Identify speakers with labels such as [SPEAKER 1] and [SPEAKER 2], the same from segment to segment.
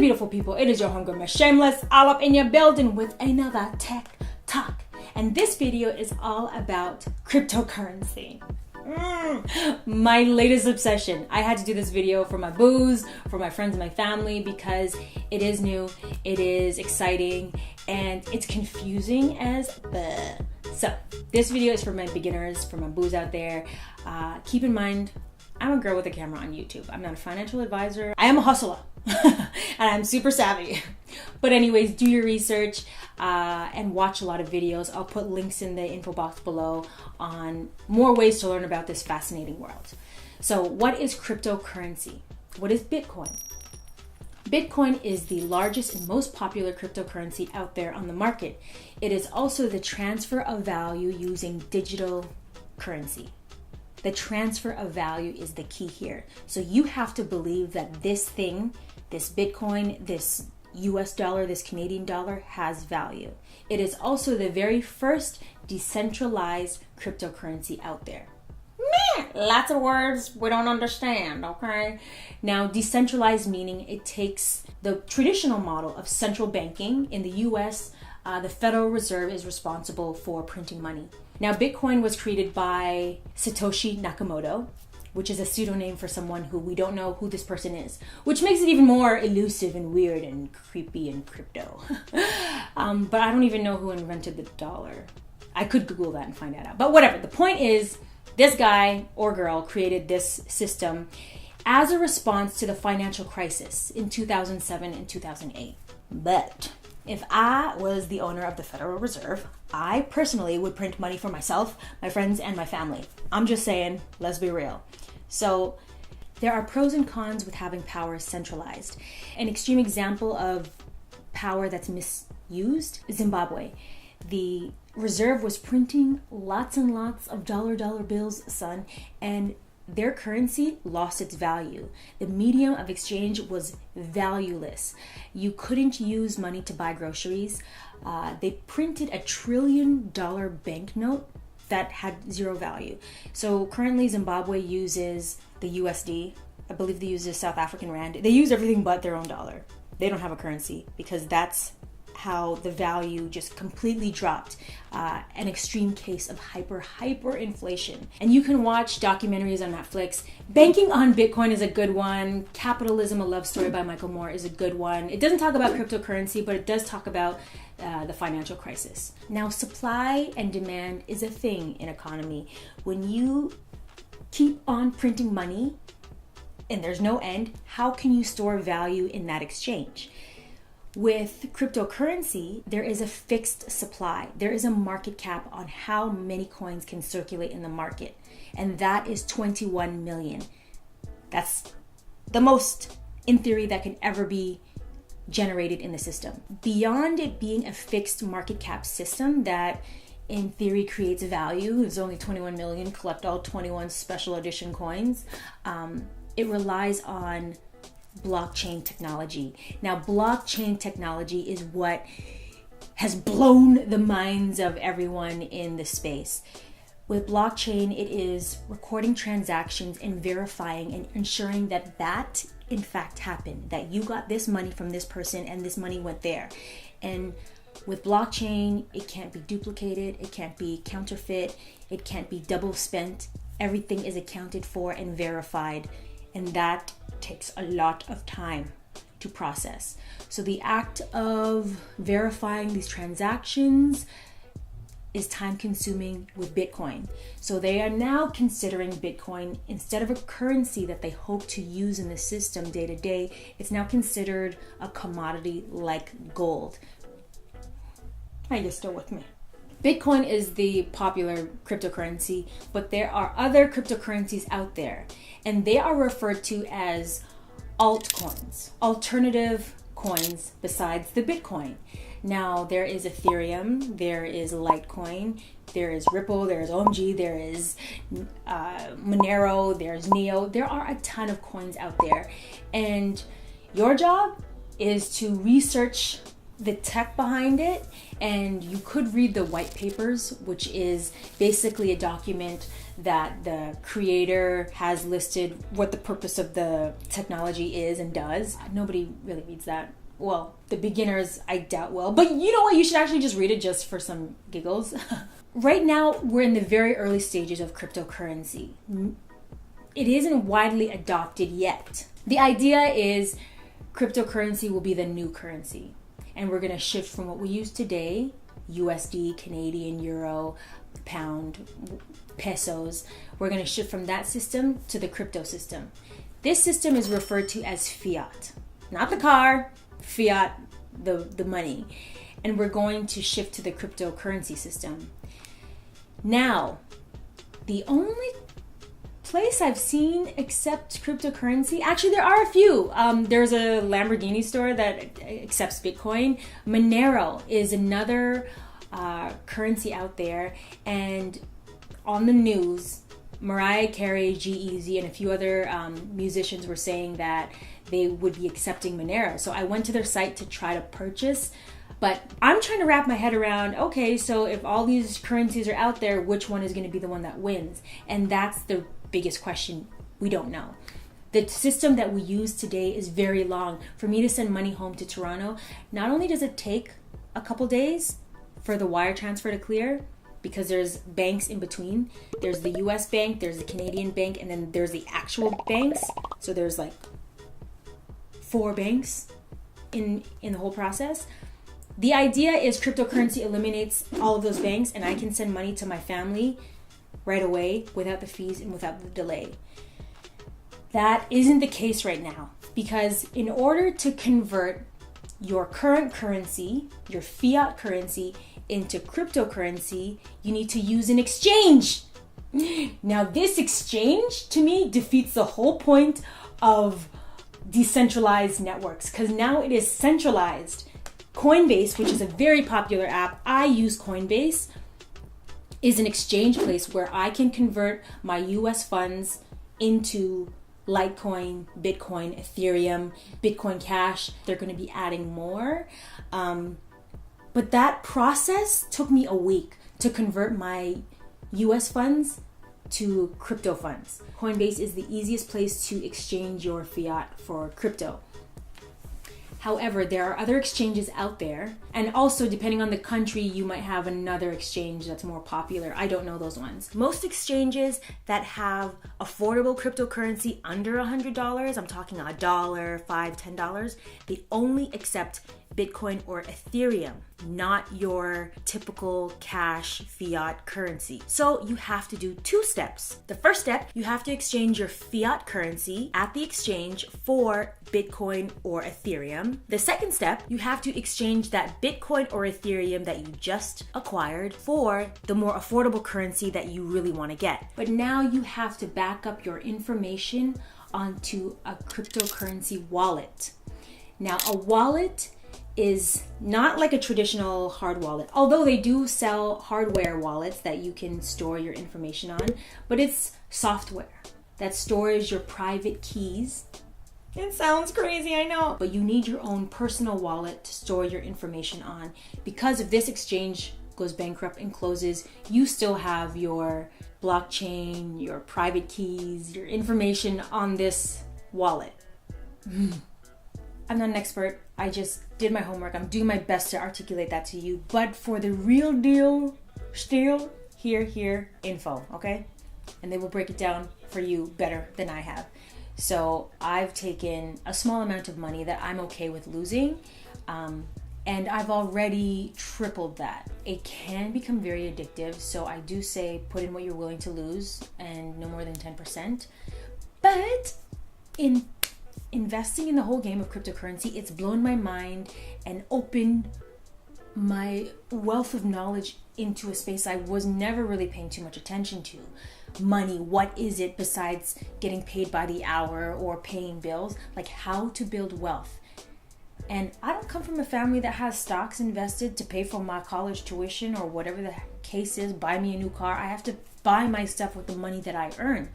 [SPEAKER 1] beautiful people, it is your homegirl Miss Shameless, all up in your building with another tech talk. And this video is all about cryptocurrency. My latest obsession. I had to do this video for my booze, for my friends and my family, because it is new, it is exciting, and it's confusing as bleh. So this video is for my beginners, for my booze out there. Keep in mind, I'm a girl with a camera on YouTube. I'm not a financial advisor. I am a hustler and I'm super savvy. But anyways, do your research and watch a lot of videos. I'll put links in the info box below on more ways to learn about this fascinating world. So what is cryptocurrency? What is Bitcoin? Bitcoin is the largest and most popular cryptocurrency out there on the market. It is also the transfer of value using digital currency. The transfer of value is the key here. So you have to believe that this thing, this Bitcoin, this US dollar, this Canadian dollar has value. It is also the very first decentralized cryptocurrency out there. Man, lots of words we don't understand, okay? Now, decentralized meaning it takes the traditional model of central banking. In the US, the Federal Reserve is responsible for printing money. Now, Bitcoin was created by Satoshi Nakamoto, which is a pseudonym for someone who we don't know who this person is, which makes it even more elusive and weird and creepy and crypto. But I don't even know who invented the dollar. I could Google that and find that out. But whatever, the point is, this guy or girl created this system as a response to the financial crisis in 2007 and 2008. But if I was the owner of the Federal Reserve, I personally would print money for myself, my friends, and my family. I'm just saying, let's be real. So there are pros and cons with having power centralized. An extreme example of power that's misused is Zimbabwe. The reserve was printing lots and lots of dollar bills, son, and their currency lost its value. The medium of exchange was valueless. You couldn't use money to buy groceries. They printed $1 trillion banknote that had zero value. So currently Zimbabwe uses the USD. I believe they use the South African Rand. They use everything but their own dollar. They don't have a currency because that's how the value just completely dropped. An extreme case of hyperinflation. And you can watch documentaries on Netflix. Banking on Bitcoin is a good one. Capitalism, A Love Story by Michael Moore is a good one. It doesn't talk about cryptocurrency, but it does talk about the financial crisis. Now, supply and demand is a thing in economy. When you keep on printing money and there's no end, how can you store value in that exchange? With cryptocurrency, there is a fixed supply. There is a market cap on how many coins can circulate in the market, and that is 21 million. That's the most, in theory, that can ever be generated in the system. Beyond it being a fixed market cap system that in theory creates value, there's only 21 million, collect all 21 special edition coins, it relies on blockchain technology. Now, blockchain technology is what has blown the minds of everyone in the space. With blockchain, it is recording transactions and verifying and ensuring that that in fact happened, that you got this money from this person and this money went there. And with blockchain, it can't be duplicated, it can't be counterfeit, it can't be double spent. Everything is accounted for and verified, and that takes a lot of time to process. So the act of verifying these transactions is time consuming with Bitcoin. So they are now considering Bitcoin, instead of a currency that they hope to use in the system day to day, it's now considered a commodity like gold. Are you still with me? Bitcoin is the popular cryptocurrency, but there are other cryptocurrencies out there, and they are referred to as altcoins, alternative coins besides the Bitcoin. Now, there is Ethereum, there is Litecoin, there is Ripple, there is OMG, there is Monero, there's Neo. There are a ton of coins out there, and your job is to research the tech behind it, and you could read the white papers, which is basically a document that the creator has listed what the purpose of the technology is and does. Nobody really reads that. Well, the beginners, I doubt will. But you know what? You should actually just read it just for some giggles. Right now, we're in the very early stages of cryptocurrency. It isn't widely adopted yet. The idea is cryptocurrency will be the new currency. And we're going to shift from what we use today, USD, Canadian, Euro, pound, pesos. We're going to shift from that system to the crypto system. This system is referred to as fiat. Not the car, fiat, the money. And we're going to shift to the cryptocurrency system. Now, the only place I've seen accept cryptocurrency, actually there are a few. There's a Lamborghini store that accepts Bitcoin. Monero is another currency out there, and on the news, Mariah Carey, G-Eazy, and a few other musicians were saying that they would be accepting Monero. So I went to their site to try to purchase, but I'm trying to wrap my head around, okay, so if all these currencies are out there, which one is going to be the one that wins? And that's the biggest question. We don't know. The system that we use today is very long. For me to send money home to Toronto, not only does it take a couple days for the wire transfer to clear, because there's banks in between. There's the US bank, there's the Canadian bank, and then there's the actual banks. So there's like 4 banks in the whole process. The idea is cryptocurrency eliminates all of those banks, and I can send money to my family right away without the fees and without the delay. That isn't the case right now, because in order to convert your current currency, your fiat currency, into cryptocurrency, you need to use an exchange. Now, this exchange, to me, defeats the whole point of decentralized networks, because now it is centralized. Coinbase, which is a very popular app, I use Coinbase, is an exchange place where I can convert my US funds into Litecoin, Bitcoin, Ethereum, Bitcoin Cash. They're going to be adding more. But that process took me a week to convert my US funds to crypto funds. Coinbase is the easiest place to exchange your fiat for crypto. However, there are other exchanges out there, and also depending on the country, you might have another exchange that's more popular. I don't know those ones. Most exchanges that have affordable cryptocurrency under $100, I'm talking $1, $5, $10, they only accept Bitcoin or Ethereum, not your typical cash fiat currency. So you have to do 2 steps. The first step, you have to exchange your fiat currency at the exchange for Bitcoin or Ethereum. The second step, you have to exchange that Bitcoin or Ethereum that you just acquired for the more affordable currency that you really want to get. But now you have to back up your information onto a cryptocurrency wallet. Now, a wallet is not like a traditional hard wallet, although they do sell hardware wallets that you can store your information on, but it's software that stores your private keys. It sounds crazy, I know, but you need your own personal wallet to store your information on, because if this exchange goes bankrupt and closes, you still have your blockchain, your private keys, your information on this wallet. I'm not an expert. I just did my homework. I'm doing my best to articulate that to you. But for the real deal, still here info, okay? And they will break it down for you better than I have. So I've taken a small amount of money that I'm okay with losing, and I've already tripled that. It can become very addictive, so I do say put in what you're willing to lose and no more than 10%. But in investing in the whole game of cryptocurrency, it's blown my mind and opened my wealth of knowledge into a space I was never really paying too much attention to. Money, what is it besides getting paid by the hour or paying bills? Like how to build wealth. And I don't come from a family that has stocks invested to pay for my college tuition or whatever the case is, buy me a new car. I have to buy my stuff with the money that I earn.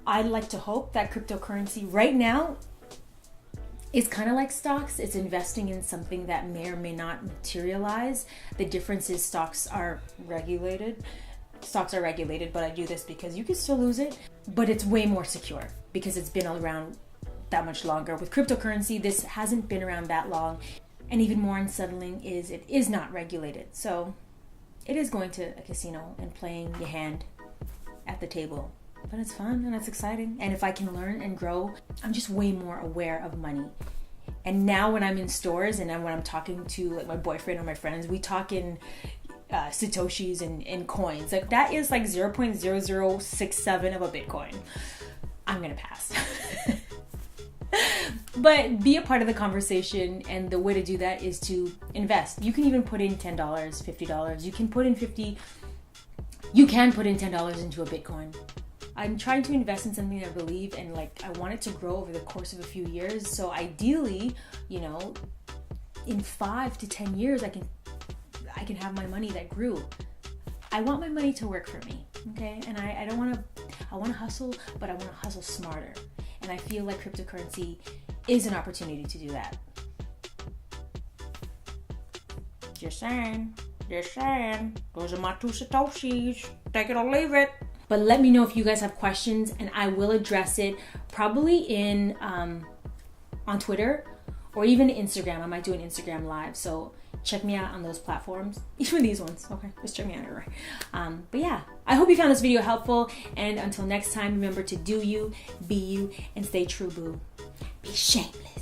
[SPEAKER 1] I'd like to hope that cryptocurrency right now is kind of like stocks. It's investing in something that may or may not materialize. The difference is stocks are regulated stocks are regulated, but I do this because you can still lose it, but it's way more secure because it's been around that much longer. With cryptocurrency, this hasn't been around that long, and even more unsettling is it is not regulated. So it is going to a casino and playing your hand at the table, but it's fun and it's exciting. And if I can learn and grow, I'm just way more aware of money. And now when I'm in stores and when I'm talking to like my boyfriend or my friends, we talk in Satoshis and coins. Like that is like 0.0067 of a Bitcoin. I'm gonna pass. But be a part of the conversation, and the way to do that is to invest. You can even put in $10, $50. You can put in $10 into a Bitcoin. I'm trying to invest in something I believe and like I want it to grow over the course of a few years. So ideally, you know, in 5 to 10 years I can have my money that grew. I want my money to work for me, okay? And I want to hustle, but I want to hustle smarter. And I feel like cryptocurrency is an opportunity to do that. Just saying. Those are my 2 Satoshis. Take it or leave it. But let me know if you guys have questions, and I will address it probably on Twitter or even Instagram. I might do an Instagram live. So check me out on those platforms, even these ones. Okay, just check me out everywhere. But yeah, I hope you found this video helpful. And until next time, remember to do you, be you, and stay true, boo. Be shameless.